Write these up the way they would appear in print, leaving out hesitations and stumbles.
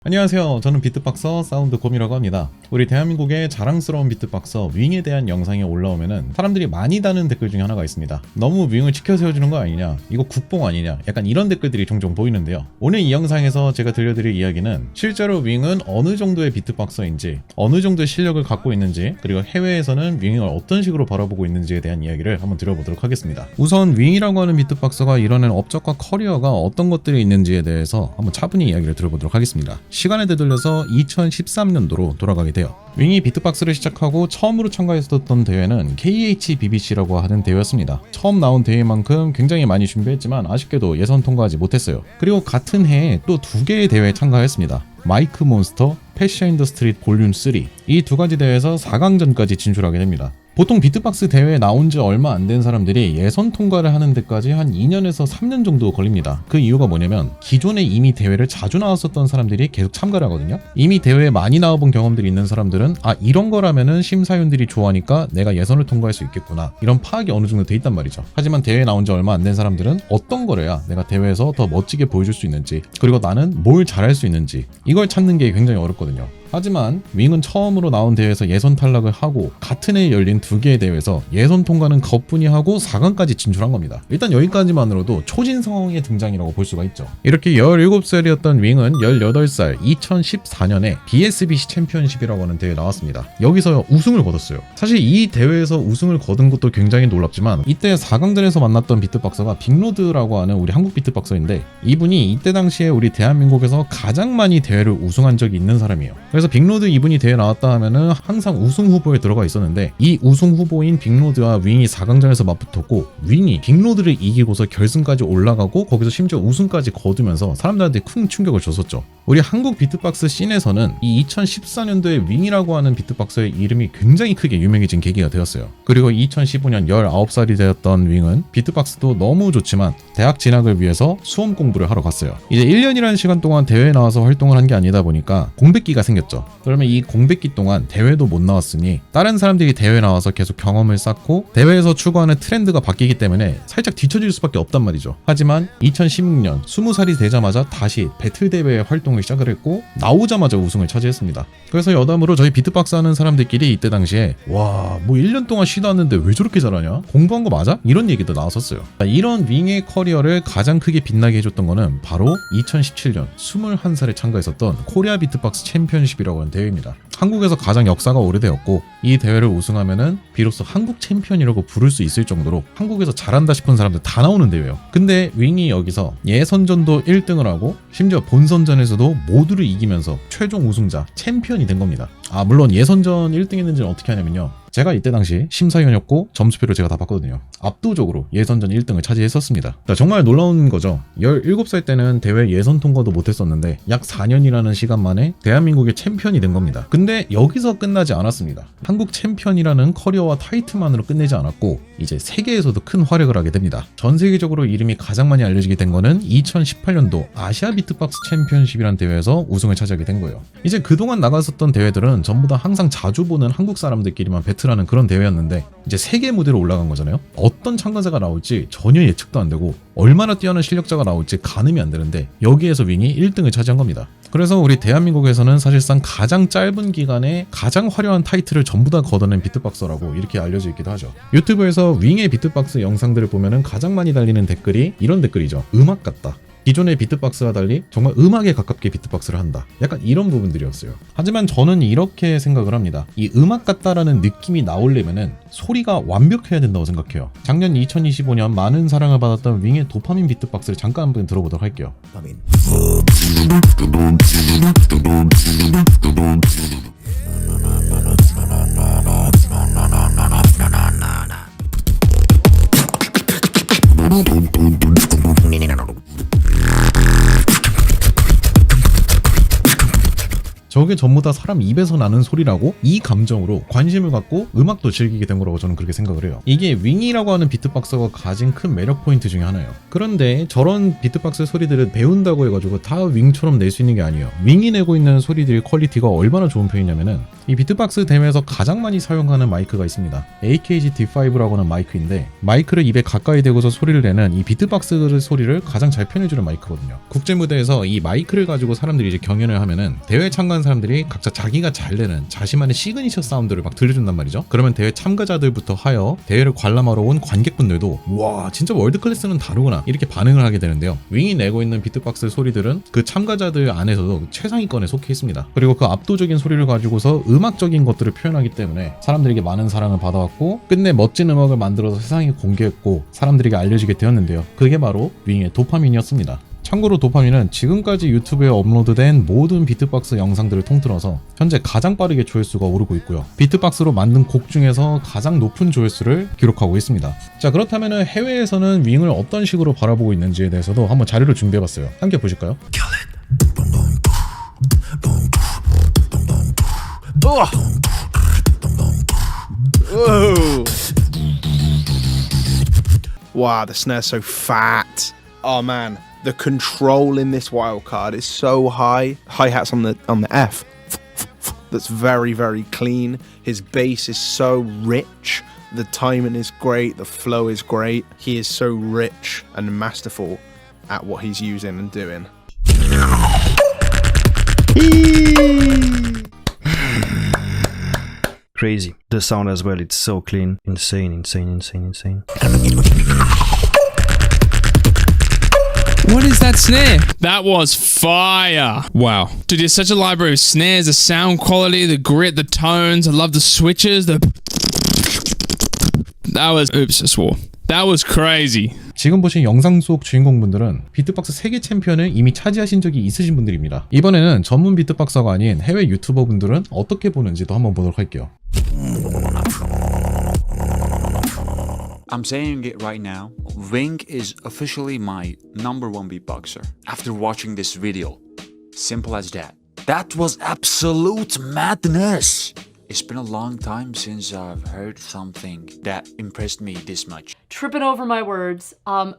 안녕하세요. 저는 비트박서 사운드곰이라고 합니다. 우리 대한민국의 자랑스러운 비트박서 윙에 대한 영상이 올라오면은 사람들이 많이 다는 댓글 중에 하나가 있습니다. 너무 윙을 치켜 세워주는 거 아니냐, 이거 국뽕 아니냐, 약간 이런 댓글들이 종종 보이는데요. 오늘 이 영상에서 제가 들려드릴 이야기는 실제로 윙은 어느 정도의 비트박서인지, 어느 정도의 실력을 갖고 있는지, 그리고 해외에서는 윙을 어떤 식으로 바라보고 있는지에 대한 이야기를 한번 들어보도록 하겠습니다. 우선 윙이라고 하는 비트박서가 이뤄낸 업적과 커리어가 어떤 것들이 있는지에 대해서 한번 차분히 이야기를 들어보도록 하겠습니다. 시간에 되돌려서 2013년도로 돌아가게 돼요. 윙이 비트박스를 시작하고 처음으로 참가했었던 대회는 KHBBC라고 하는 대회였습니다. 처음 나온 대회만큼 굉장히 많이 준비했지만 아쉽게도 예선 통과하지 못했어요. 그리고 같은 해에 또 두 개의 대회에 참가했습니다. 마이크 몬스터, 패션 인더스트리 볼륨 3, 이 두 가지 대회에서 4강전까지 진출하게 됩니다. 보통 비트박스 대회에 나온 지 얼마 안 된 사람들이 예선 통과를 하는 데까지 한 2년에서 3년 정도 걸립니다. 그 이유가 뭐냐면 기존에 이미 대회를 자주 나왔었던 사람들이 계속 참가를 하거든요. 이미 대회에 많이 나와본 경험들이 있는 사람들은 이런 거라면은 심사위원들이 좋아하니까 내가 예선을 통과할 수 있겠구나, 이런 파악이 어느 정도 돼 있단 말이죠. 하지만 대회에 나온 지 얼마 안 된 사람들은 어떤 거래야 내가 대회에서 더 멋지게 보여줄 수 있는지, 그리고 나는 뭘 잘할 수 있는지, 이걸 찾는 게 굉장히 어렵거든요. 하지만 윙은 처음으로 나온 대회에서 예선 탈락을 하고 같은 해에 열린 두 개의 대회에서 예선 통과는 거뿐히 하고 4강까지 진출한 겁니다. 일단 여기까지만으로도 초진성의 등장이라고 볼 수가 있죠. 이렇게 17살이었던 윙은 18살 2014년에 BSBC 챔피언십이라고 하는 대회에 나왔습니다. 여기서 우승을 거뒀어요. 사실 이 대회에서 우승을 거둔 것도 굉장히 놀랍지만 이때 4강전에서 만났던 비트박서가 빅로드라고 하는 우리 한국 비트박서인데, 이분이 이때 당시에 우리 대한민국에서 가장 많이 대회를 우승한 적이 있는 사람이에요. 그래서 빅로드 이분이 대회 나왔다 하면은 항상 우승 후보에 들어가 있었는데, 이 우승 후보인 빅로드와 윙이 4강전에서 맞붙었고 윙이 빅로드를 이기고서 결승까지 올라가고 거기서 심지어 우승까지 거두면서 사람들한테 큰 충격을 줬었죠. 우리 한국 비트박스 씬에서는 이 2014년도에 윙이라고 하는 비트박서의 이름이 굉장히 크게 유명해진 계기가 되었어요. 그리고 2015년 19살이 되었던 윙은 비트박스도 너무 좋지만 대학 진학을 위해서 수험 공부를 하러 갔어요. 이제 1년이라는 시간 동안 대회에 나와서 활동을 한 게 아니다 보니까 공백기가 생겼죠. 그러면 이 공백기 동안 대회도 못 나왔으니 다른 사람들이 대회에 나와서 계속 경험을 쌓고 대회에서 추구하는 트렌드가 바뀌기 때문에 살짝 뒤처질 수밖에 없단 말이죠. 하지만 2016년 20살이 되자마자 다시 배틀 대회에 활동을 시작을 했고 나오자마자 우승을 차지했습니다. 그래서 여담으로 저희 비트박스 하는 사람들끼리 이때 당시에 와, 뭐 1년 동안 쉬도 않는데 왜 저렇게 잘하냐? 공부한 거 맞아? 이런 얘기도 나왔었어요. 이런 윙의 커리어를 가장 크게 빛나게 해줬던 거는 바로 2017년 21살에 참가했었던 코리아 비트박스 챔피언십이라고 하는 대회입니다. 한국에서 가장 역사가 오래되었고 이 대회를 우승하면은 비로소 한국 챔피언이라고 부를 수 있을 정도로 한국에서 잘한다 싶은 사람들 다 나오는 대회예요. 근데 윙이 여기서 예선전도 1등을 하고 심지어 본선전에서도 모두를 이기면서 최종 우승자 챔피언이 된 겁니다. 물론 예선전 1등 했는지는 어떻게 하냐면요, 제가 이때 당시 심사위원이었고 점수표를 제가 다 봤거든요. 압도적으로 예선전 1등을 차지했었습니다. 정말 놀라운 거죠. 17살 때는 대회 예선 통과도 못했었는데 약 4년이라는 시간 만에 대한민국의 챔피언이 된 겁니다. 근데 여기서 끝나지 않았습니다. 한국 챔피언이라는 커리어와 타이틀만으로 끝내지 않았고 이제 세계에서도 큰 활약을 하게 됩니다. 전 세계적으로 이름이 가장 많이 알려지게 된 거는 2018년도 아시아 비트박스 챔피언십이라는 대회에서 우승을 차지하게 된 거예요. 이제 그동안 나갔었던 대회들은 전부 다 항상 자주 보는 한국 사람들끼리만 배틀하는 그런 대회였는데 이제 세계 무대로 올라간 거잖아요. 어떤 참가자가 나올지 전혀 예측도 안 되고 얼마나 뛰어난 실력자가 나올지 가늠이 안 되는데 여기에서 윙이 1등을 차지한 겁니다. 그래서 우리 대한민국에서는 사실상 가장 짧은 기간에 가장 화려한 타이틀을 전부 다 걷어낸 비트박서라고 이렇게 알려져 있기도 하죠. 유튜브에서 윙의 비트박스 영상들을 보면은 가장 많이 달리는 댓글이 이런 댓글이죠. 음악 같다. 기존의 비트박스와 달리 정말 음악에 가깝게 비트박스를 한다. 약간 이런 부분들이었어요. 하지만 저는 이렇게 생각을 합니다. 이 음악 같다라는 느낌이 나오려면은 소리가 완벽해야 된다고 생각해요. 작년 2025년 많은 사랑을 받았던 윙의 도파민 비트박스를 잠깐 한번 들어보도록 할게요. 저게 전부 다 사람 입에서 나는 소리라고 이 감정으로 관심을 갖고 음악도 즐기게 된 거라고 저는 그렇게 생각을 해요. 이게 윙이라고 하는 비트박서가 가진 큰 매력 포인트 중에 하나예요. 그런데 저런 비트박스 소리들을 배운다고 해가지고 다 윙처럼 낼 수 있는 게 아니에요. 윙이 내고 있는 소리들의 퀄리티가 얼마나 좋은 편이냐면은 이 비트박스 댐에서 가장 많이 사용하는 마이크가 있습니다. AKG D5라고 하는 마이크인데 마이크를 입에 가까이 대고서 소리를 내는 이 비트박스 소리를 가장 잘 표현해주는 마이크거든요. 국제 무대에서 이 마이크를 가지고 사람들이 이제 경연을 하면은 대회 참가한 사람들이 각자 자기가 잘 내는 자신만의 시그니처 사운드를 막 들려준단 말이죠. 그러면 대회 참가자들부터 하여 대회를 관람하러 온 관객분들도 와 진짜 월드 클래스는 다르구나 이렇게 반응을 하게 되는데요. 윙이 내고 있는 비트박스 소리들은 그 참가자들 안에서도 최상위권에 속해 있습니다. 그리고 그 압도적인 소리를 가지고서 음악적인 것들을 표현하기 때문에 사람들에게 많은 사랑을 받아왔고 끝내 멋진 음악을 만들어서 세상에 공개했고 사람들에게 알려지게 되었는데요. 그게 바로 윙의 도파민이었습니다. 참고로 도파민은 지금까지 유튜브에 업로드된 모든 비트박스 영상들을 통틀어서 현재 가장 빠르게 조회수가 오르고 있고요. 비트박스로 만든 곡 중에서 가장 높은 조회수를 기록하고 있습니다. 자, 그렇다면 해외에서는 윙을 어떤 식으로 바라보고 있는지에 대해서도 한번 자료를 준비해봤어요. 함께 보실까요? Wow, the snare's so fat. Oh man, the control in this wildcard is so high. Hi-hats on the F. That's very, very clean. His bass is so rich. The timing is great. The flow is great. He is so rich and masterful at what he's using and doing. Crazy. The sound as well, it's so clean. Insane. What is that snare? That was fire. Wow. Dude, there's such a library of snares, the sound quality, the grit, the tones. I love the switches. Oops, I swore. That was crazy. 지금 보신 영상 속 주인공분들은 비트박스 세계 챔피언을 이미 차지하신 적이 있으신 분들입니다. 이번에는 전문 비트박서가 아닌 해외 유튜버 분들은 어떻게 보는지도 한번 보도록 할게요. I'm saying it right now, Wing is officially my #1 beatboxer after watching this video. Simple as that. That was absolute madness! It's been a long time since I've heard something that impressed me this much. Tripping over my words.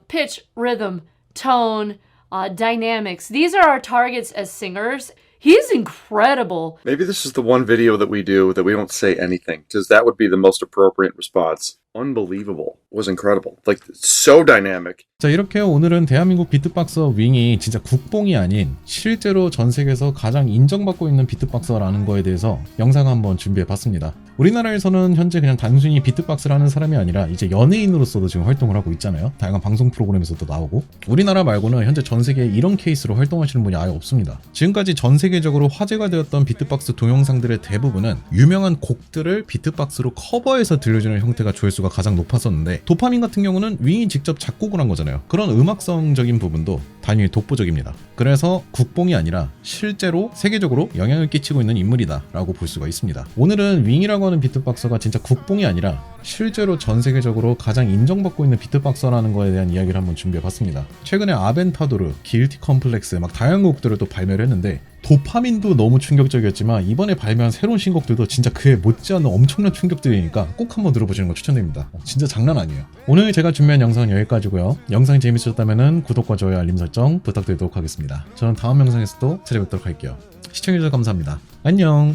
Pitch, rhythm, tone, dynamics. These are our targets as singers. He's incredible. Maybe this is the one video that we do that we don't say anything, because that would be the most appropriate response. Unbelievable. Was incredible. Like, so dynamic. 자, 이렇게 오늘은 대한민국 비트박서 윙이 진짜 국뽕이 아닌 실제로 전 세계에서 가장 인정받고 있는 비트박서라는 거에 대해서 영상 한번 준비해봤습니다. 우리나라에서는 현재 그냥 단순히 비트박스를 하는 사람이 아니라 이제 연예인으로서도 지금 활동을 하고 있잖아요. 다양한 방송 프로그램에서도 나오고. 우리나라 말고는 현재 전 세계에 이런 케이스로 활동하시는 분이 아예 없습니다. 지금까지 전 세계적으로 화제가 되었던 비트박스 동영상들의 대부분은 유명한 곡들을 비트박스로 커버해서 들려주는 형태가 조회수가 가장 높았었는데 도파민 같은 경우는 윙이 직접 작곡을 한 거잖아요. 그런 음악성적인 부분도 단연히 독보적입니다. 그래서 국뽕이 아니라 실제로 세계적으로 영향을 끼치고 있는 인물이다 라고 볼 수가 있습니다. 오늘은 윙이라고 하는 비트박서가 진짜 국뽕이 아니라 실제로 전 세계적으로 가장 인정받고 있는 비트박서라는 거에 대한 이야기를 한번 준비해봤습니다. 최근에 아벤타도르, 길티 컴플렉스 막 다양한 곡들을 또 발매를 했는데 도파민도 너무 충격적이었지만 이번에 발매한 새로운 신곡들도 진짜 그에 못지않은 엄청난 충격들이니까 꼭 한번 들어보시는 거 추천드립니다. 진짜 장난 아니에요. 오늘 제가 준비한 영상은 여기까지고요. 영상이 재밌으셨다면 구독과 좋아요, 알림 설정 부탁드리도록 하겠습니다. 저는 다음 영상에서 또 찾아뵙도록 할게요. 시청해주셔서 감사합니다. 안녕.